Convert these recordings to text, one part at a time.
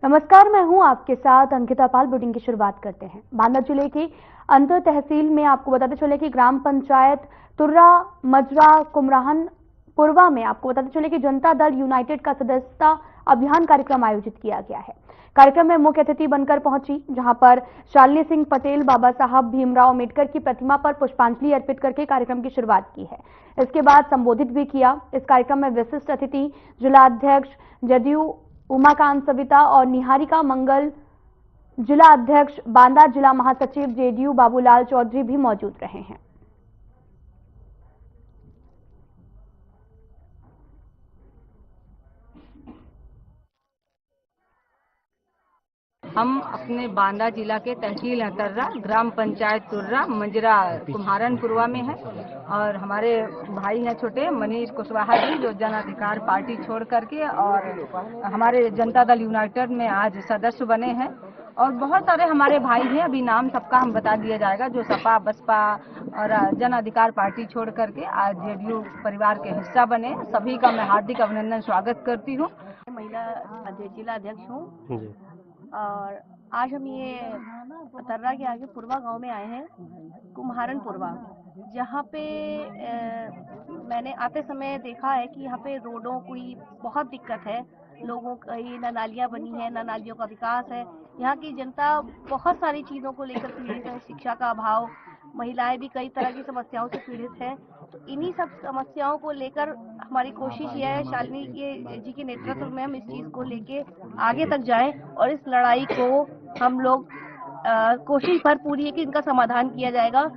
नमस्कार, मैं हूं आपके साथ अंकिता पाल। बुलेटिन की शुरुआत करते हैं। बांदा जिले के अंतर तहसील में आपको बताते चले कि ग्राम पंचायत तुर्रा मजरा कुमराहन पुरवा में आपको बताते चले कि जनता दल यूनाइटेड का सदस्यता अभियान कार्यक्रम आयोजित किया गया है। कार्यक्रम में मुख्य अतिथि बनकर पहुंची, जहां पर शालिनी सिंह पटेल बाबा साहब भीमराव अम्बेडकर की प्रतिमा पर पुष्पांजलि अर्पित करके कार्यक्रम की शुरुआत की है। इसके बाद संबोधित भी किया। इस कार्यक्रम में विशिष्ट अतिथि जिलाध्यक्ष जदयू उमाकांत सविता और निहारिका मंगल, जिला अध्यक्ष बांदा, जिला महासचिव जेडीयू बाबूलाल चौधरी भी मौजूद रहे हैं। हम अपने बांदा जिला के तहसील अतर्रा ग्राम पंचायत तुर्रा मंजरा कुम्हारनपुरवा में है और हमारे भाई हैं छोटे मनीष कुशवाहा जी, जो जन अधिकार पार्टी छोड़ करके और हमारे जनता दल यूनाइटेड में आज सदस्य बने हैं। और बहुत सारे हमारे भाई हैं, अभी नाम सबका हम बता दिया जाएगा, जो सपा बसपा और जन अधिकार पार्टी छोड़ करके आज जेडीयू परिवार के हिस्सा बने। सभी का मैं हार्दिक अभिनंदन स्वागत करती हूँ। महिला जिला अध्यक्ष हूँ और आज हम ये अतर्रा के आगे पुरवा गांव में आए हैं, कुम्हारनपुरवा, जहाँ पे मैंने आते समय देखा है कि यहाँ पे रोडों की बहुत दिक्कत है। लोगों की न नालियाँ बनी है, न नालियों का विकास है। यहाँ की जनता बहुत सारी चीज़ों को लेकर पीड़ित है। शिक्षा का अभाव, महिलाएं भी कई तरह की समस्याओं से पीड़ित है। तो इन्हीं सब समस्याओं को लेकर हमारी कोशिश यह है, शालिनी जी के नेतृत्व में हम इस चीज़ को लेके आगे तक जाएं और इस लड़ाई को हम लोग कोशिश भर पूरी है कि इनका समाधान किया जाएगा।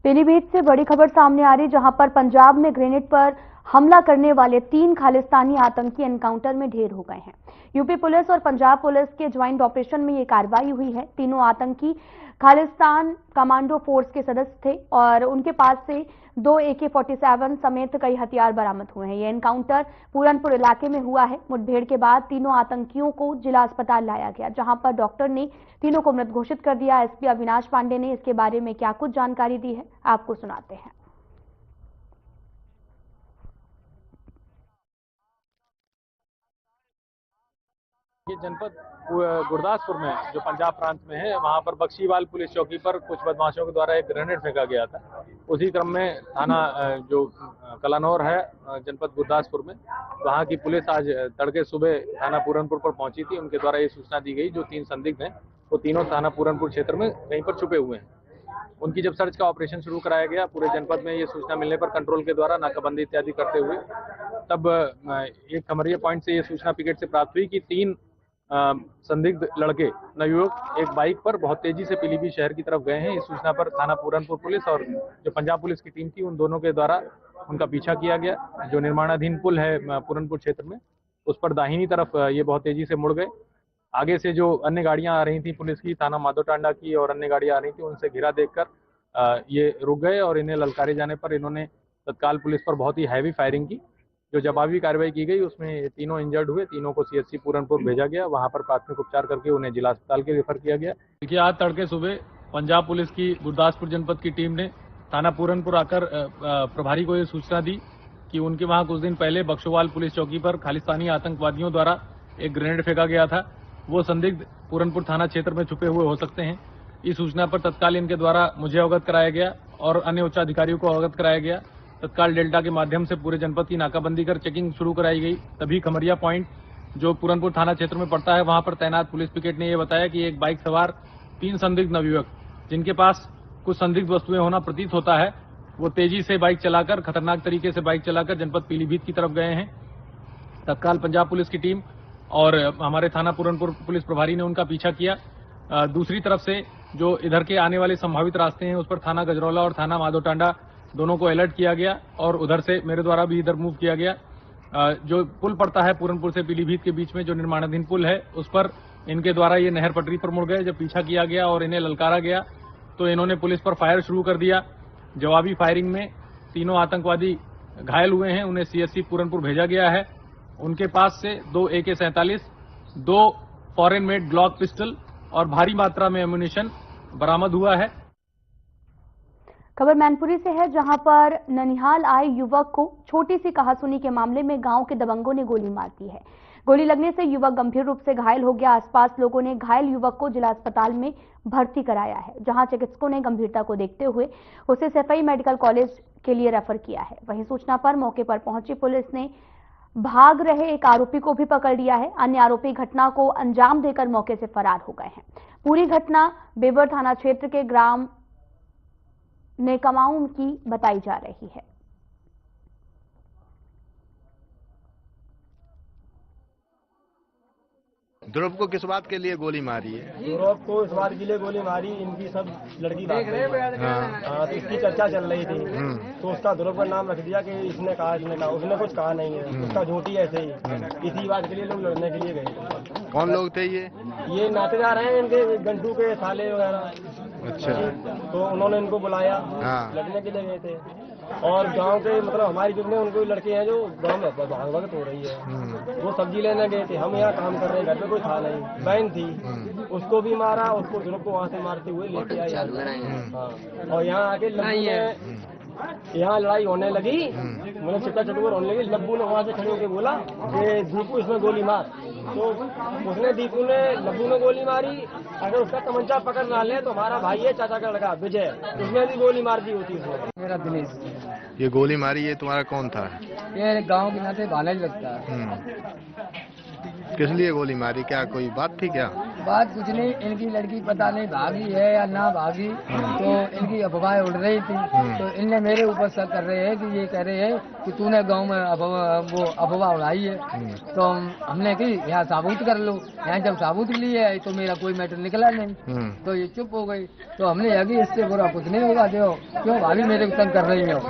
पीलीभीत से बड़ी खबर सामने आ रही, जहां पर पंजाब में ग्रेनेड पर हमला करने वाले 3 खालिस्तानी आतंकी एनकाउंटर में ढेर हो गए हैं। यूपी पुलिस और पंजाब पुलिस के ज्वाइंट ऑपरेशन में ये कार्रवाई हुई है। तीनों आतंकी खालिस्तान कमांडो फोर्स के सदस्य थे और उनके पास से 2 AK-47 समेत कई हथियार बरामद हुए हैं। ये एनकाउंटर पूरनपुर इलाके में हुआ है। मुठभेड़ के बाद तीनों आतंकियों को जिला अस्पताल लाया गया, जहां पर डॉक्टर ने तीनों को मृत घोषित कर दिया। एसपी अविनाश पांडे ने इसके बारे में क्या कुछ जानकारी दी है, आपको सुनाते हैं। ये जनपद गुरदासपुर में, जो पंजाब प्रांत में है, वहां पर बख्शीवाल पुलिस चौकी पर कुछ बदमाशों के द्वारा एक ग्रेनेड फेंका गया था। उसी क्रम में थाना जो कलानौर है जनपद गुरदासपुर में, वहां की पुलिस आज तड़के सुबह थाना पूरनपुर पर पहुंची थी। उनके द्वारा ये सूचना दी गई, जो 3 संदिग्ध हैं वो तीनों थाना पूरनपुर क्षेत्र में कहीं पर छुपे हुए हैं। उनकी जब सर्च का ऑपरेशन शुरू कराया गया पूरे जनपद में, ये सूचना मिलने पर कंट्रोल के द्वारा नाकाबंदी इत्यादि करते हुए तब एक खमरिया पॉइंट से ये सूचना पिकेट से प्राप्त हुई कि 3 संदिग्ध लड़के नवयुवक एक बाइक पर बहुत तेजी से पीलीभीत शहर की तरफ गए हैं। इस सूचना पर थाना पूरनपुर पुलिस और जो पंजाब पुलिस की टीम थी, उन दोनों के द्वारा उनका पीछा किया गया। जो निर्माणाधीन पुल है पूरनपुर क्षेत्र में, उस पर दाहिनी तरफ ये बहुत तेजी से मुड़ गए। आगे से जो अन्य गाड़ियां आ रही थी पुलिस की, थाना माधोटांडा की और अन्य गाड़ियां आ रही थी, उनसे घिरा देखकर ये रुक गए और इन्हें ललकारे जाने पर इन्होंने तत्काल पुलिस पर बहुत ही हैवी फायरिंग की। जो जवाबी कार्रवाई की गई उसमें तीनों इंजर्ड हुए। तीनों को CHC पूरनपुर भेजा गया, वहां पर प्राथमिक उपचार करके उन्हें जिला अस्पताल के रेफर किया गया। देखिए, आज तड़के सुबह पंजाब पुलिस की गुरदासपुर जनपद की टीम ने थाना पूरनपुर आकर प्रभारी को ये सूचना दी कि उनके वहां कुछ दिन पहले बख्शोवाल पुलिस चौकी पर खालिस्तानी आतंकवादियों द्वारा एक ग्रेनेड फेंका गया था। वो संदिग्ध पूरनपुर थाना क्षेत्र में छुपे हुए हो सकते हैं। इस सूचना पर तत्काल इनके द्वारा मुझे अवगत कराया गया और अन्य उच्च अधिकारियों को अवगत कराया गया। तत्काल डेल्टा के माध्यम से पूरे जनपद की नाकाबंदी कर चेकिंग शुरू कराई गई। तभी खमरिया पॉइंट जो पूरनपुर थाना क्षेत्र में पड़ता है, वहां पर तैनात पुलिस पिकेट ने यह बताया कि एक बाइक सवार 3 संदिग्ध नवयुवक, जिनके पास कुछ संदिग्ध वस्तुएं होना प्रतीत होता है, वो तेजी से बाइक चलाकर, खतरनाक तरीके से बाइक चलाकर जनपद पीलीभीत की तरफ गए हैं। तत्काल पंजाब पुलिस की टीम और हमारे थाना पूरनपुर पुलिस प्रभारी ने उनका पीछा किया। दूसरी तरफ से जो इधर के आने वाले संभावित रास्ते हैं, उस पर थाना गजरौला और थाना माधोटांडा दोनों को अलर्ट किया गया और उधर से मेरे द्वारा भी इधर मूव किया गया। जो पुल पड़ता है पूरनपुर से पीलीभीत के बीच में, जो निर्माणाधीन पुल है, उस पर इनके द्वारा ये नहर पटरी पर मुड़ गए। जब पीछा किया गया और इन्हें ललकारा गया तो इन्होंने पुलिस पर फायर शुरू कर दिया। जवाबी फायरिंग में तीनों आतंकवादी घायल हुए हैं। उन्हें CHC पूरनपुर भेजा गया है। उनके पास से 2 AK-47, 2 foreign made Glock pistol और भारी मात्रा में एम्यूनिशन बरामद हुआ है। खबर मैनपुरी से है, जहां पर ननिहाल आए युवक को छोटी सी कहासुनी के मामले में गांव के दबंगों ने गोली मार दी है। गोली लगने से युवक गंभीर रूप से घायल हो गया। आसपास लोगों ने घायल युवक को जिला अस्पताल में भर्ती कराया है, जहां चिकित्सकों ने गंभीरता को देखते हुए उसे सफाई मेडिकल कॉलेज के लिए रेफर किया है। वहीं सूचना पर मौके पर पहुंची पुलिस ने भाग रहे एक आरोपी को भी पकड़ लिया है। अन्य आरोपी घटना को अंजाम देकर मौके से फरार हो गए हैं। पूरी घटना बेवर थाना क्षेत्र के ग्राम नेकमाऊ की बताई जा रही है। ध्रुव को किस बात के लिए गोली मारी है? ध्रुव को इस बात के लिए गोली मारी, इनकी सब लड़की बात हाँ, तो इसकी चर्चा चल रही थी, तो उसका ध्रुव का नाम रख दिया कि इसने कहा, उसने कुछ कहा नहीं है, उसका झूठी ऐसे ही इसी बात के लिए लोग लड़ने के लिए गए। कौन लोग थे ये नातेदार हैं इनके, गंटू के साले वगैरह। अच्छा, तो उन्होंने इनको बुलाया, लड़ने के लिए गए थे। और गांव के मतलब हमारी जितने उनको लड़के हैं जो गांव में भागवत हो रही है, वो सब्जी लेने गए थे। हम यहाँ काम कर रहे हैं, घर पे कोई था नहीं, बहन थी, उसको भी मारा, उसको ध्रुव को वहाँ से मारते हुए लेके आए। और यहाँ आके यहाँ लड़ाई होने लगी, मतलब चिट्टा चटोर होने लगी। लब्बू ने वहाँ से खड़े होकर बोला कि दीपू इसमें गोली मार, तो उसने लब्बू ने गोली मारी। अगर उसका तमंचा पकड़ ना ले तो हमारा भाई है, चाचा का लड़का विजय, उसने भी गोली मार दी होती उसने। मेरा दिनेश। ये गोली मारी है तुम्हारा कौन था? ये गांव के नाते भाला लगता है। किस लिए गोली मारी? क्या कोई बात थी क्या? बात कुछ नहीं, इनकी लड़की पता नहीं भागी है या ना भागी, तो इनकी अफवाहें उड़ रही थी, तो इनने मेरे ऊपर शक कर रहे हैं कि ये कह रहे हैं कि तूने गांव में अफवाह उड़ाई है। तो हमने की यहाँ साबुत कर लो। यहाँ जब साबुत ली है तो मेरा कोई मैटर निकला नहीं, तो ये चुप हो गई। तो हमने यही इससे बुरा कुछ नहीं होगा, देखो क्यों भाभी मेरे को तंग कर रही हो,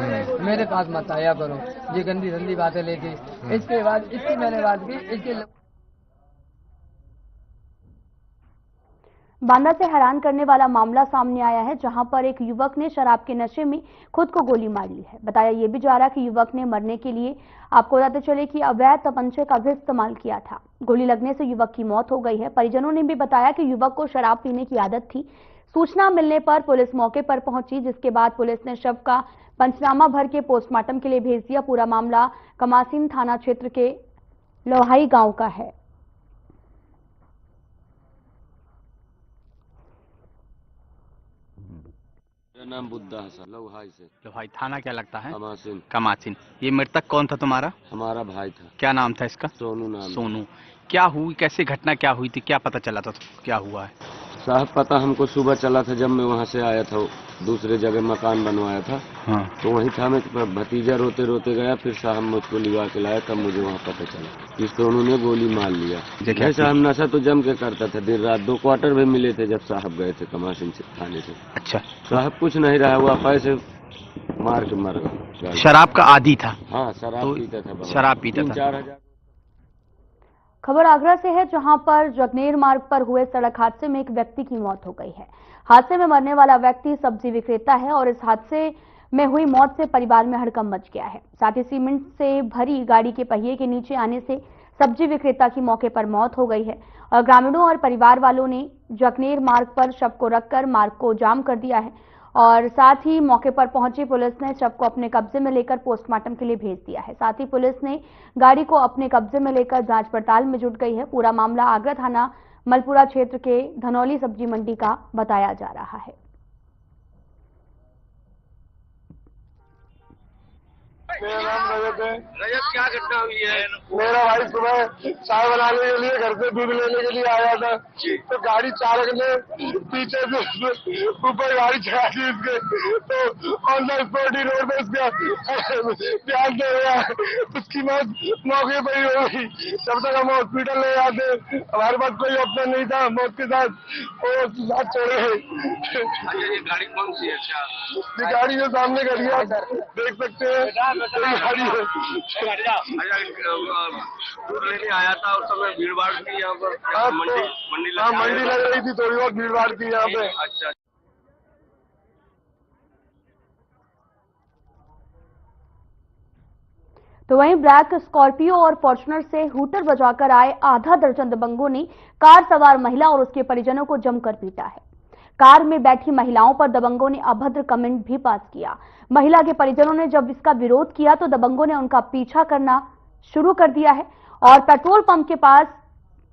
मेरे पास मत आया करो ये गंदी गंदी बातें लेके। इसके बाद इसकी मैंने बात की, इसके बांदा से हैरान करने वाला मामला सामने आया है, जहां पर एक युवक ने शराब के नशे में खुद को गोली मार ली है। बताया यह भी जा रहा कि युवक ने मरने के लिए आपको बताते चले कि अवैध तमंचे का भी इस्तेमाल किया था। गोली लगने से युवक की मौत हो गई है। परिजनों ने भी बताया कि युवक को शराब पीने की आदत थी। सूचना मिलने पर पुलिस मौके पर पहुंची, जिसके बाद पुलिस ने शव का पंचनामा भर के पोस्टमार्टम के लिए भेज दिया। पूरा मामला कमासीन थाना क्षेत्र के लोहाई गांव का है। मेरा नाम बुद्धा हसन, लोहाई से। लोहाई थाना क्या लगता है? कमासीन। कमासीन। ये मृतक कौन था तुम्हारा? हमारा भाई था। क्या नाम था इसका? सोनू नाम। सोनू। क्या हुई, कैसे घटना क्या हुई थी, क्या पता चला था, क्या हुआ है? साहब पता हमको सुबह चला था, जब मैं वहाँ से आया था, दूसरे जगह मकान बनवाया था। हाँ। तो वहीं था, मैं भतीजा रोते रोते गया, फिर साहब मुझको लिवा के लाया, तब मुझे वहाँ पता चला कि सोनू ने गोली मार लिया। साहब नशा तो जम के करता था, दिन रात 2 क्वार्टर भी मिले थे जब साहब गए थे कमासीन से थाने से। अच्छा। साहब कुछ नहीं रहा, हुआ पैसे मार के मर गया। शराब का आदी था? हाँ, शराब पीता था। शराब पीता था। 3-4 खबर आगरा से है, जहां पर जगनेर मार्ग पर हुए सड़क हादसे में एक व्यक्ति की मौत हो गई है। हादसे में मरने वाला व्यक्ति सब्जी विक्रेता है और इस हादसे में हुई मौत से परिवार में हड़कंप मच गया है। साथ ही सीमेंट से भरी गाड़ी के पहिए के नीचे आने से सब्जी विक्रेता की मौके पर मौत हो गई है और ग्रामीणों और परिवार वालों ने जगनेर मार्ग पर शव को रखकर मार्ग को जाम कर दिया है और साथ ही मौके पर पहुंची पुलिस ने शव को अपने कब्जे में लेकर पोस्टमार्टम के लिए भेज दिया है। साथ ही पुलिस ने गाड़ी को अपने कब्जे में लेकर जांच पड़ताल में जुट गई है। पूरा मामला आगरा थाना मलपुरा क्षेत्र के धनौली सब्जी मंडी का बताया जा रहा है। मेरा नाम रजत है। रजत, क्या घटना हुई है? मेरा भाई सुबह चाय बनाने के लिए घर से दूध लेने के लिए आया था, तो गाड़ी चालक ने पीछे से ऊपर गाड़ी चढ़ा दी उसके, तो on the spot he road पे उसका ध्यान दे गया, उसकी मौत मौके पर ही हो गई। जब तक हम हॉस्पिटल ले जाते हमारे पास कोई ऑप्शन नहीं था, मौत के साथ छोड़े। ये गाड़ी कौन सी है? ये गाड़ी जो सामने खड़ी है देख सकते हैं, गाड़ी है। दूध लेने आया था, उस समय भीड़ भाड़ थी यहाँ पर? मंडी लग रही थी, थोड़ी बहुत भीड़ भाड़ थी यहाँ पे। अच्छा। तो वहीं ब्लैक स्कॉर्पियो और फॉर्च्यूनर से हूटर बजाकर आए आधा दर्जन दबंगों ने कार सवार महिला और उसके परिजनों को जमकर पीटा है। कार में बैठी महिलाओं पर दबंगों ने अभद्र कमेंट भी पास किया। महिला के परिजनों ने जब इसका विरोध किया तो दबंगों ने उनका पीछा करना शुरू कर दिया है और पेट्रोल पंप के पास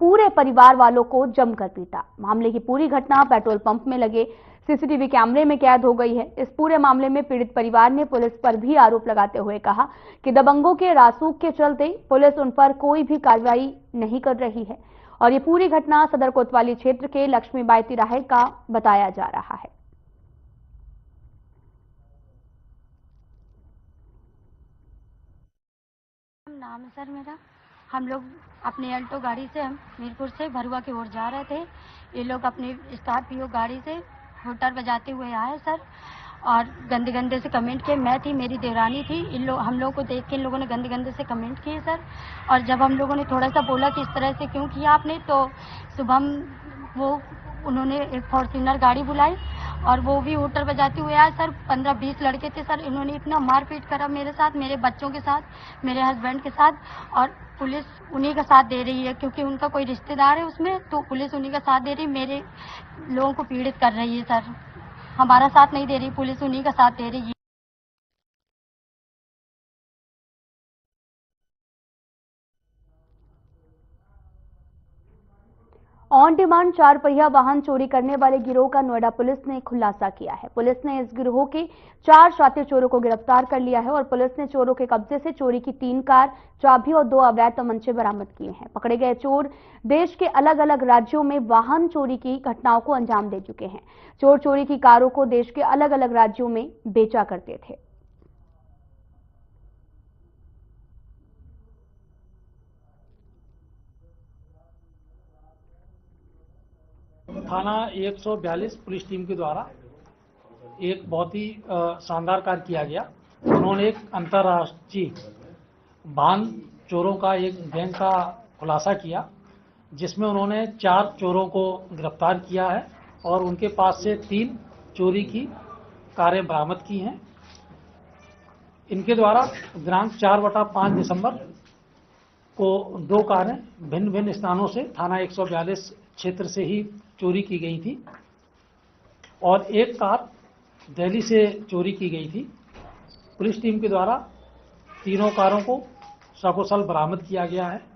पूरे परिवार वालों को जमकर पीटा। मामले की पूरी घटना पेट्रोल पंप में लगे सीसीटीवी कैमरे में कैद हो गई है। इस पूरे मामले में पीड़ित परिवार ने पुलिस पर भी आरोप लगाते हुए कहा कि दबंगों के रासूख के चलते पुलिस उन पर कोई भी कार्रवाई नहीं कर रही है और ये पूरी घटना सदर कोतवाली क्षेत्र के लक्ष्मीबाई तिराहे का बताया जा रहा है। नाम है सर मेरा। हम लोग अपने अल्टो गाड़ी से हम मीरपुर से भरुआ की ओर जा रहे थे। ये लोग अपनी स्कॉर्पियो गाड़ी से हॉर्न बजाते हुए आए सर और गंदे गंदे से कमेंट किए। मैं थी, मेरी देवरानी थी। हम लोगों को देख के इन लोगों ने गंदे गंदे से कमेंट किए सर। और जब हम लोगों ने थोड़ा सा बोला कि इस तरह से क्यों किया आपने, तो सुबह उन्होंने एक फॉर्च्यूनर गाड़ी बुलाई और वो भी हूटर बजाते हुए आए सर। 15-20 लड़के थे सर। इन्होंने इतना मारपीट करा मेरे साथ, मेरे बच्चों के साथ, मेरे हस्बैंड के साथ। और पुलिस उन्हीं का साथ दे रही है क्योंकि उनका कोई रिश्तेदार है उसमें, तो पुलिस उन्हीं का साथ दे रही है। मेरे लोगों को पीड़ित कर रही है सर। हमारा साथ नहीं दे रही, पुलिस उन्हीं का साथ दे रही है। ऑन डिमांड 4 पहिया वाहन चोरी करने वाले गिरोह का नोएडा पुलिस ने खुलासा किया है। पुलिस ने इस गिरोह के 4 शातिर चोरों को गिरफ्तार कर लिया है और पुलिस ने चोरों के कब्जे से चोरी की 3 कार, चाबी और 2 अवैध तमंचे बरामद किए हैं। पकड़े गए चोर देश के अलग अलग राज्यों में वाहन चोरी की घटनाओं को अंजाम दे चुके हैं। चोर चोरी की कारों को देश के अलग अलग राज्यों में बेचा करते थे। थाना 142 पुलिस टीम के द्वारा एक बहुत ही शानदार कार्य किया गया। उन्होंने एक अंतर्राष्ट्रीय वाहन चोरों का एक गैंग का खुलासा किया, जिसमें उन्होंने 4 चोरों को गिरफ्तार किया है और उनके पास से 3 चोरी की कारें बरामद की हैं। इनके द्वारा दिनांक 4/5 दिसंबर को 2 कारें भिन्न भिन्न स्थानों से थाना 142 क्षेत्र से ही चोरी की गई थी और एक कार दिल्ली से चोरी की गई थी। पुलिस टीम के द्वारा तीनों कारों को सकुशल बरामद किया गया है।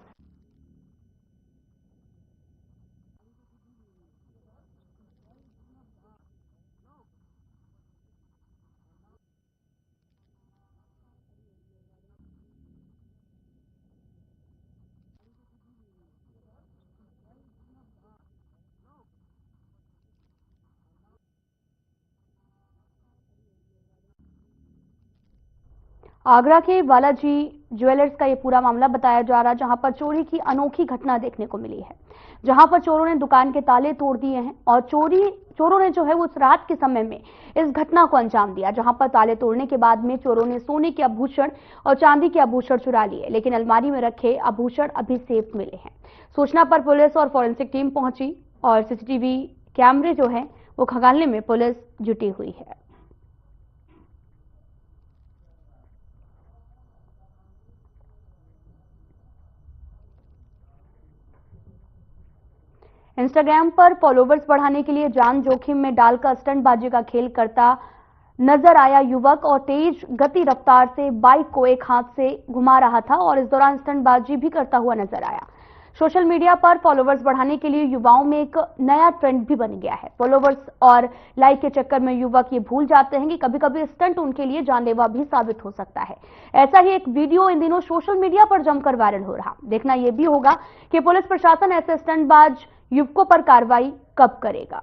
आगरा के बालाजी ज्वेलर्स का ये पूरा मामला बताया जा रहा है, जहां पर चोरी की अनोखी घटना देखने को मिली है, जहां पर चोरों ने दुकान के ताले तोड़ दिए हैं और चोरों ने जो है उस रात के समय में इस घटना को अंजाम दिया, जहां पर ताले तोड़ने के बाद में चोरों ने सोने के आभूषण और चांदी के आभूषण चुरा लिए, लेकिन अलमारी में रखे आभूषण अभी सेफ मिले हैं। सूचना पर पुलिस और फॉरेंसिक टीम पहुंची और सीसीटीवी कैमरे जो है वो खंगालने में पुलिस जुटी हुई है। इंस्टाग्राम पर फॉलोवर्स बढ़ाने के लिए जान जोखिम में डालकर स्टंटबाजी का खेल करता नजर आया युवक और तेज गति रफ्तार से बाइक को एक हाथ से घुमा रहा था और इस दौरान स्टंटबाजी भी करता हुआ नजर आया। सोशल मीडिया पर फॉलोवर्स बढ़ाने के लिए युवाओं में एक नया ट्रेंड भी बन गया है। फॉलोवर्स और लाइक के चक्कर में युवक ये भूल जाते हैं कि कभी कभी स्टंट उनके लिए जानलेवा भी साबित हो सकता है। ऐसा ही एक वीडियो इन दिनों सोशल मीडिया पर जमकर वायरल हो रहा। देखना यह भी होगा कि पुलिस प्रशासन ऐसे स्टंटबाज युवकों पर कार्रवाई कब करेगा।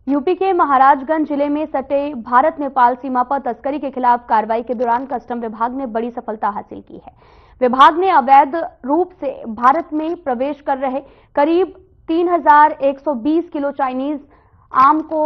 यूपी के महाराजगंज जिले में सटे भारत नेपाल सीमा पर तस्करी के खिलाफ कार्रवाई के दौरान कस्टम विभाग ने बड़ी सफलता हासिल की है। विभाग ने अवैध रूप से भारत में प्रवेश कर रहे करीब 3120 किलो चाइनीज आम को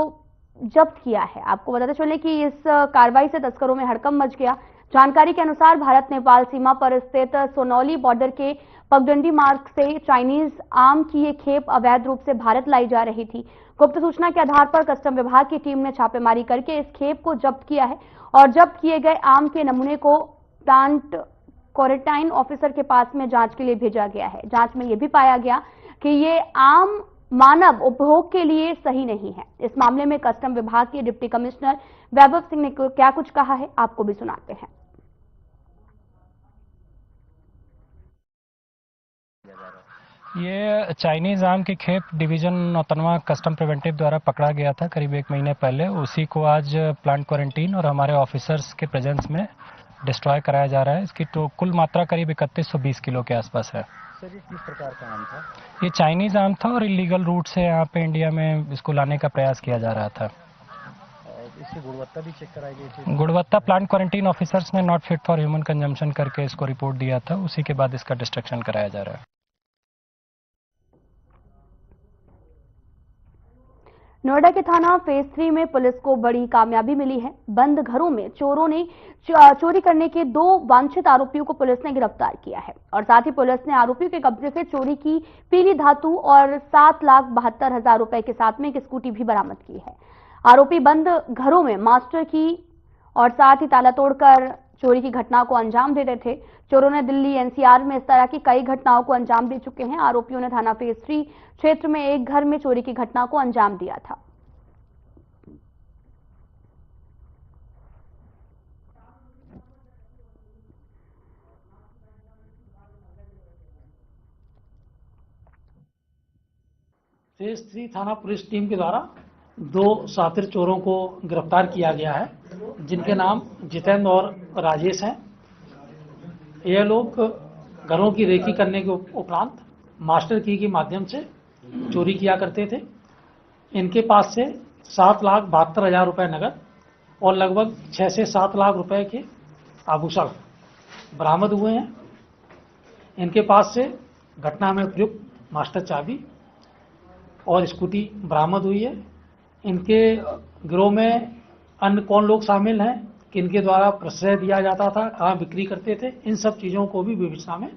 जब्त किया है। आपको बताते चले कि इस कार्रवाई से तस्करों में हड़कंप मच गया। जानकारी के अनुसार भारत नेपाल सीमा पर स्थित सोनौली बॉर्डर के पगडंडी मार्ग से चाइनीज आम की ये खेप अवैध रूप से भारत लाई जा रही थी। गुप्त सूचना के आधार पर कस्टम विभाग की टीम ने छापेमारी करके इस खेप को जब्त किया है और जब्त किए गए आम के नमूने को प्लांट क्वारंटाइन ऑफिसर के पास में जांच के लिए भेजा गया है। जांच में यह भी पाया गया कि ये आम मानव उपभोग के लिए सही नहीं है। इस मामले में कस्टम विभाग के डिप्टी कमिश्नर वैभव सिंह ने क्या कुछ कहा है, आपको भी सुनाते हैं। ये चाइनीज आम की खेप डिवीजन नौतनवा कस्टम प्रिवेंटिव द्वारा पकड़ा गया था करीब 1 महीने पहले। उसी को आज प्लांट क्वारंटीन और हमारे ऑफिसर्स के प्रेजेंस में डिस्ट्रॉय कराया जा रहा है। इसकी तो कुल मात्रा करीब 3120 किलो के आसपास है। सर, ये किस प्रकार का आम था? ये चाइनीज आम था और इलीगल रूट से यहाँ पे इंडिया में इसको लाने का प्रयास किया जा रहा था। इसकी गुणवत्ता भी चेक कराई गई थी? गुणवत्ता प्लांट क्वारंटीन ऑफिसर्स ने not fit for human consumption करके इसको रिपोर्ट दिया था। उसी के बाद इसका डिस्ट्रक्शन कराया जा रहा है। नोएडा के थाना फेज 3 में पुलिस को बड़ी कामयाबी मिली है। बंद घरों में चोरों ने चोरी करने के 2 वांछित आरोपियों को पुलिस ने गिरफ्तार किया है और साथ ही पुलिस ने आरोपियों के कब्जे से चोरी की पीली धातु और 7,72,000 रुपए के साथ में एक स्कूटी भी बरामद की है। आरोपी बंद घरों में मास्टर की और साथ ही ताला तोड़कर चोरी की घटना को अंजाम दे रहे थे। चोरों ने दिल्ली एनसीआर में इस तरह की कई घटनाओं को अंजाम दे चुके हैं। आरोपियों ने थाना फेज 3 क्षेत्र में एक घर में चोरी की घटना को अंजाम दिया था। फेज 3 थाना पुलिस टीम के द्वारा 2 शातिर चोरों को गिरफ्तार किया गया है, जिनके नाम जितेंद्र और राजेश हैं। ये लोग घरों की रेकी करने के उपरांत मास्टर की के माध्यम से चोरी किया करते थे। इनके पास से 7,72,000 रुपए नगद और लगभग 6 से 7 लाख रुपए के आभूषण बरामद हुए हैं। इनके पास से घटना में प्रयुक्त मास्टर चाबी और स्कूटी बरामद हुई है। इनके गिरोह में अन्य कौन लोग शामिल हैं, किनके द्वारा प्रश्रय दिया जाता था, कहाँ बिक्री करते थे, इन सब चीज़ों को भी विवेचना में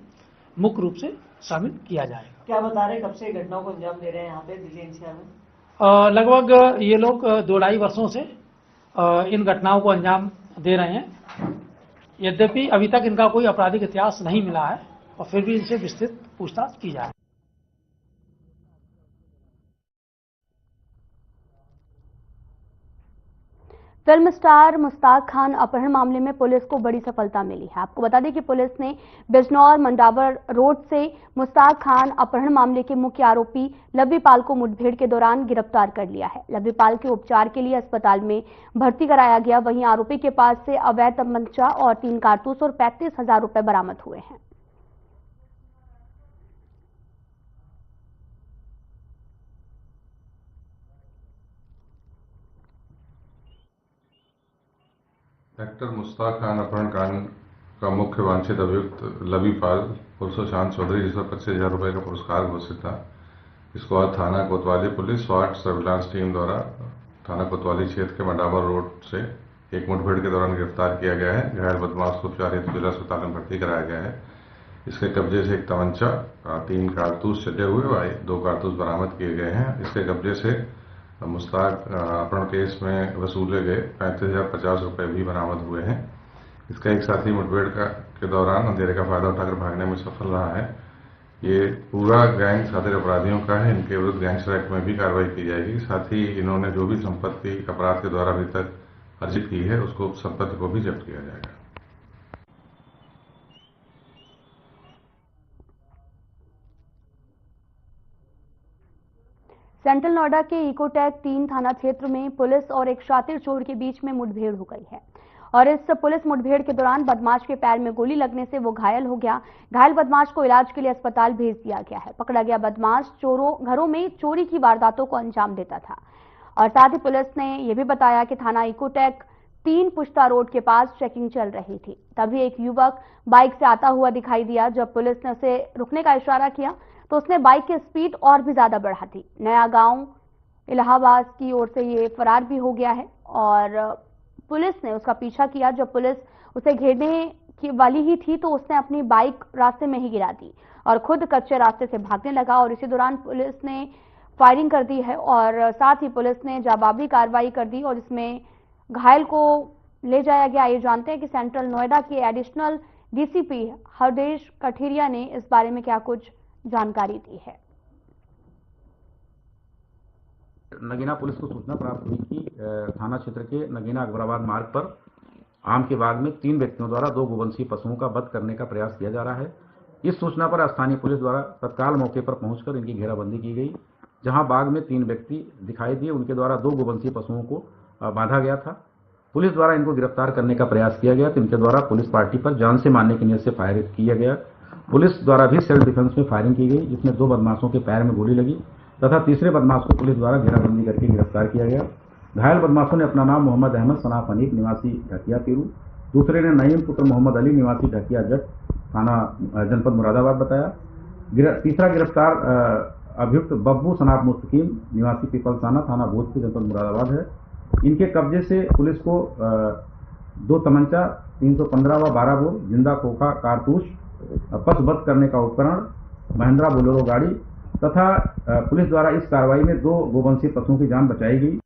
मुख्य रूप से शामिल किया जाएगा। क्या बता रहे, कब से घटनाओं को अंजाम दे रहे हैं यहाँ पे दिल्ली एनसीआर में? लगभग ये लोग 2-2.5 वर्षों से इन घटनाओं को अंजाम दे रहे हैं। यद्यपि अभी तक इनका कोई आपराधिक इतिहास नहीं मिला है और फिर भी इनसे विस्तृत पूछताछ की जा रही है। फिल्म स्टार मुश्ताक खान अपहरण मामले में पुलिस को बड़ी सफलता मिली है। आपको बता दें कि पुलिस ने बिजनौर मंडावर रोड से मुश्ताक खान अपहरण मामले के मुख्य आरोपी लव्वीपाल को मुठभेड़ के दौरान गिरफ्तार कर लिया है। लव्वीपाल के उपचार के लिए अस्पताल में भर्ती कराया गया। वहीं आरोपी के पास से अवैध तमंचा और 3 कारतूस और 35,000 रुपए बरामद हुए हैं। एक्टर मुश्ताक खान अपहरण कांड का मुख्य वांछित अभियुक्त लव्वीपाल उर्फ शांत चौधरी, जिस पर 25,000 रुपये का पुरस्कार घोषित था, इसको आज थाना कोतवाली पुलिस स्वाट सर्विलांस टीम द्वारा थाना कोतवाली क्षेत्र के मंडावर रोड से एक मुठभेड़ के दौरान गिरफ्तार किया गया है। घायल बदमाश को उपचार हेतु जिला अस्पताल में भर्ती कराया गया है। इसके कब्जे से एक तमंचा, 3 कारतूस छटे हुए, 2 कारतूस बरामद किए गए हैं। इसके कब्जे से मुश्ताक अपहरण केस में वसूले गए 35,050 रुपये भी बरामद हुए हैं। इसका एक साथी मुठभेड़ के दौरान अंधेरे का फायदा उठाकर भागने में सफल रहा है। ये पूरा गैंग शातिर अपराधियों का है। इनके विरुद्ध गैंगस्टर एक्ट में भी कार्रवाई की जाएगी। साथ ही इन्होंने जो भी संपत्ति अपराध के द्वारा अभी तक अर्जित की है, उसको संपत्ति को भी जब्त किया जाएगा। सेंट्रल नोएडा के इकोटेक 3 थाना क्षेत्र में पुलिस और एक शातिर चोर के बीच में मुठभेड़ हो गई है और इस पुलिस मुठभेड़ के दौरान बदमाश के पैर में गोली लगने से वो घायल हो गया। घायल बदमाश को इलाज के लिए अस्पताल भेज दिया गया है। पकड़ा गया बदमाश घरों में चोरी की वारदातों को अंजाम देता था और साथ ही पुलिस ने यह भी बताया कि थाना इकोटेक 3 पुश्ता रोड के पास चेकिंग चल रही थी। तभी एक युवक बाइक से आता हुआ दिखाई दिया। जब पुलिस ने उसे रुकने का इशारा किया तो उसने बाइक की स्पीड और भी ज्यादा बढ़ा दी। नया गांव इलाहाबाद की ओर से ये फरार भी हो गया है और पुलिस ने उसका पीछा किया। जब पुलिस उसे घेरने की वाली ही थी तो उसने अपनी बाइक रास्ते में ही गिरा दी और खुद कच्चे रास्ते से भागने लगा और इसी दौरान पुलिस ने फायरिंग कर दी है और साथ ही पुलिस ने जवाबी कार्रवाई कर दी और इसमें घायल को ले जाया गया। ये जानते हैं कि सेंट्रल नोएडा के एडिशनल डीसीपी हरदेश कठेरिया ने इस बारे में क्या कुछ जानकारी दी है। नगीना पुलिस को सूचना प्राप्त हुई कि थाना क्षेत्र के नगीना अकबराबाद मार्ग पर आम के बाग में 3 व्यक्तियों द्वारा 2 गोवंशीय पशुओं का वध करने का प्रयास किया जा रहा है। इस सूचना पर स्थानीय पुलिस द्वारा तत्काल मौके पर पहुंचकर इनकी घेराबंदी की गई, जहां बाग में 3 व्यक्ति दिखाई दिए, उनके द्वारा 2 गोवंशीय पशुओं को बांधा गया था। पुलिस द्वारा इनको गिरफ्तार करने का प्रयास किया गया तो इनके द्वारा पुलिस पार्टी पर जान से मारने की नीयत से फायर किया गया। पुलिस द्वारा भी सेल्फ डिफेंस में फायरिंग की गई, जिसमें 2 बदमाशों के पैर में गोली लगी तथा तीसरे बदमाश को पुलिस द्वारा घेराबंदी करके गिरफ्तार किया गया। घायल बदमाशों ने अपना नाम मोहम्मद अहमद सनाफ हनीफ निवासी ढकिया पीरू, दूसरे ने नईम पुत्र मोहम्मद अली निवासी ढकिया जट थाना जनपद मुरादाबाद बताया। तीसरा गिरफ्तार अभियुक्त बब्बू सनाफ मुस्तकीम निवासी पीपलसाना थाना भोजपुर जनपद मुरादाबाद है। इनके कब्जे से पुलिस को 2 तमंचा, 315 व 12 बोर, जिंदा खोखा कारतूस, पशु वध करने का उपकरण, महिंद्रा बोलेरो गाड़ी तथा पुलिस द्वारा इस कार्रवाई में 2 गोवंशीय पशुओं की जान बचाई गई।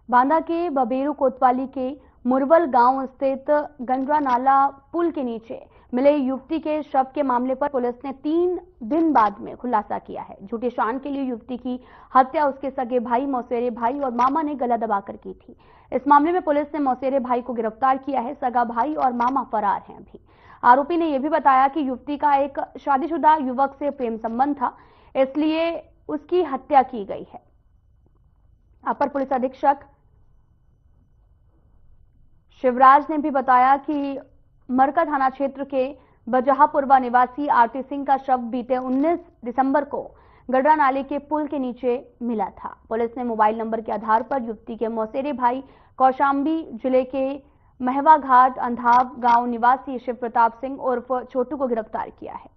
बांदा के बबेरू कोतवाली के मुरवल गांव स्थित गंडरा नाला पुल के नीचे मिले युवती के शव के मामले पर पुलिस ने 3 दिन बाद में खुलासा किया है। झूठी शान के लिए युवती की हत्या उसके सगे भाई, मौसेरे भाई और मामा ने गला दबाकर की थी। इस मामले में पुलिस ने मौसेरे भाई को गिरफ्तार किया है। सगा भाई और मामा फरार हैं। अभी आरोपी ने यह भी बताया कि युवती का एक शादीशुदा युवक से प्रेम संबंध था, इसलिए उसकी हत्या की गई है। अपर पुलिस अधीक्षक शिवराज ने भी बताया कि मरका थाना क्षेत्र के बजहापुरवा निवासी आरती सिंह का शव बीते 19 दिसंबर को गडरा नाले के पुल के नीचे मिला था। पुलिस ने मोबाइल नंबर के आधार पर युवती के मौसेरे भाई कौशाम्बी जिले के महवा घाट अंधाव गांव निवासी शिव प्रताप सिंह उर्फ छोटू को गिरफ्तार किया है।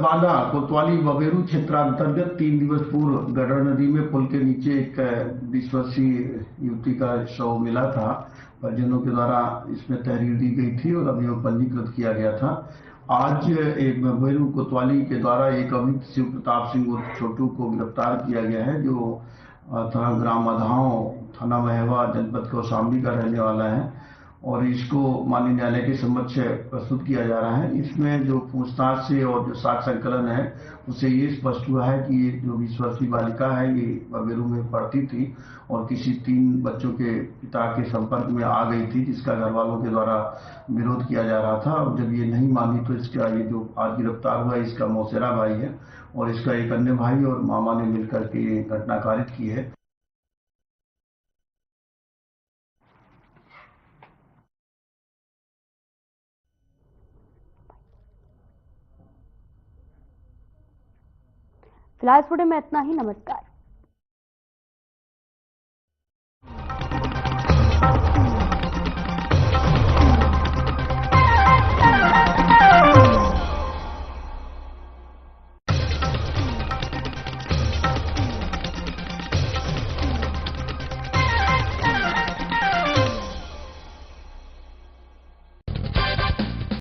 बांदा कोतवाली बबेरू क्षेत्रांतर्गत 3 दिवस पूर्व गडर नदी में पुल के नीचे एक 20 वर्षीय युवती का शव मिला था। परिजनों के द्वारा इसमें तहरीर दी गई थी और अभियोग पंजीकृत किया गया था। आज एक बबेरू कोतवाली के द्वारा एक अभियुक्त शिव प्रताप सिंह उर्फ छोटू को गिरफ्तार किया गया है, जो ग्राम अधाओं थाना महवा जनपद कौशाम्बी का रहने वाला है और इसको माननीय न्यायालय के समक्ष प्रस्तुत किया जा रहा है। इसमें जो पूछताछ से और जो साक्ष्य संकलन है उससे ये स्पष्ट हुआ है कि ये जो 20 वर्षीय बालिका है ये बबेरू में पढ़ती थी और किसी 3 बच्चों के पिता के संपर्क में आ गई थी, जिसका घर वालों के द्वारा विरोध किया जा रहा था। और जब ये नहीं मानी तो इसका ये जो आज गिरफ्तार हुआ इसका मौसेरा भाई है और इसका एक अन्य भाई और मामा ने मिलकर के ये घटना कारित की है। फिलहाल इस वीडियो में इतना ही। नमस्कार।